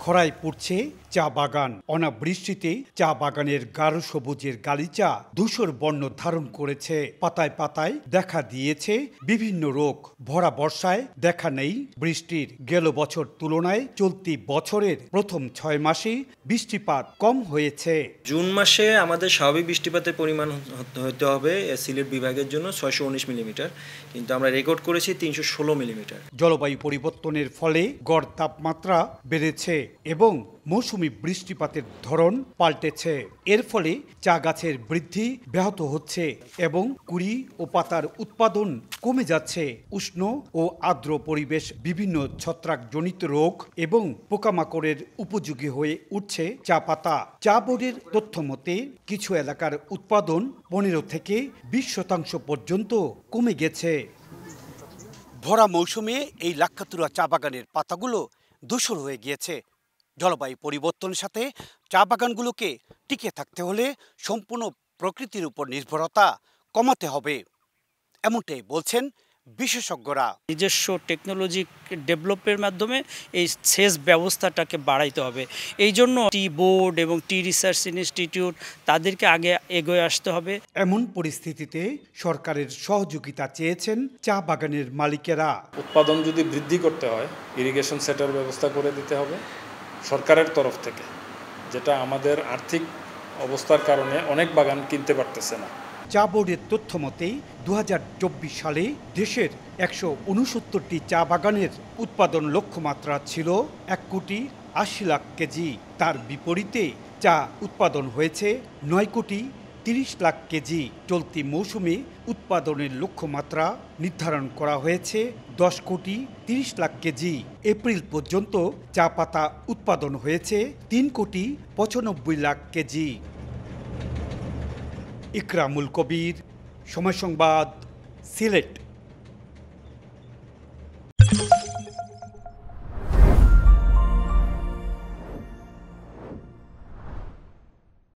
খরায় পড়ছে চা বাগান। অনাবৃষ্টিতে চা বাগানের গাঢ় সবুজের গালিচা ধূসর বর্ণ ধারণ করেছে। পাতায় পাতায় দেখা দিয়েছে বিভিন্ন রোগ। ভরা বর্ষায় দেখা নেই বৃষ্টির। গেল বছর তুলনায় চলতি বছরের প্রথম 6 মাসে বৃষ্টিপাত কম হয়েছে। জুন মাসে আমাদের স্বাভাবিক বৃষ্টিপাতের পরিমাণ হতে হবে সিলেট বিভাগের জন্য 619 মিলিমিটার, কিন্তু আমরা রেকর্ড করেছি 316 মিলিমিটার। জলবায়ু পরিবর্তনের ফলে গড় তাপমাত্রা বেড়েছে এবং মৌসুমি বৃষ্টিপাতের ধরন পাল্টেছে। এর ফলে চা গাছের বৃদ্ধি ব্যাহত হচ্ছে এবং কুড়ি ও পাতার উৎপাদন কমে যাচ্ছে। উষ্ণ ও আর্দ্র পরিবেশ বিভিন্ন ছত্রাকজনিত রোগ এবং পোকামাকড়ের উপযোগী হয়ে উঠছে চা পাতা। চা বোর্ডের তথ্য মতে কিছু এলাকার উৎপাদন 15 থেকে 20% পর্যন্ত কমে গেছে। ভরা মৌসুমে এই লাক্ষাতুরা চা বাগানের পাতাগুলো ধূসর হয়ে গিয়েছে। জলবায়ু পরিবর্তনের সাথে চা বাগানগুলোকে টিকে থাকতে হলে সম্পূর্ণ প্রকৃতির উপর নির্ভরতা কমাতে হবে, এমনটাই বলছেন বিশেষজ্ঞরা। নিজস্ব টেকনোলজি ডেভেলপের মাধ্যমে এই সেচ ব্যবস্থাটাকে বাড়াইতে হবে। এই জন্য টি বোর্ড এবং টি রিসার্চ ইনস্টিটিউট তাদেরকে আগে এগিয়ে আসতে হবে। এমন পরিস্থিতিতে সরকারের সহযোগিতা চেয়েছেন চা বাগানের মালিকেরা। উৎপাদন যদি বৃদ্ধি করতে হয়, ইরিগেশন সেটের ব্যবস্থা করে দিতে হবে সরকারের তরফ থেকে, যেটা আমাদের আর্থিক অবস্থার কারণে অনেক বাগান কিনতে পারতেছে না। চা বোর্ডের তথ্য মতে 2024 সালে দেশের 169টি চা বাগানের উৎপাদন লক্ষ্যমাত্রা ছিল 1,80,00,000 কেজি। তার বিপরীতে চা উৎপাদন হয়েছে 9,30,00,000 কেজি। চলতি মৌসুমে উৎপাদনের লক্ষ্যমাত্রা নির্ধারণ করা হয়েছে 10,30,00,000 কেজি। এপ্রিল পর্যন্ত চা পাতা উৎপাদন হয়েছে 3,95,00,000 কেজি। ইকরামুল কবির, সময় সংবাদ, সিলেট।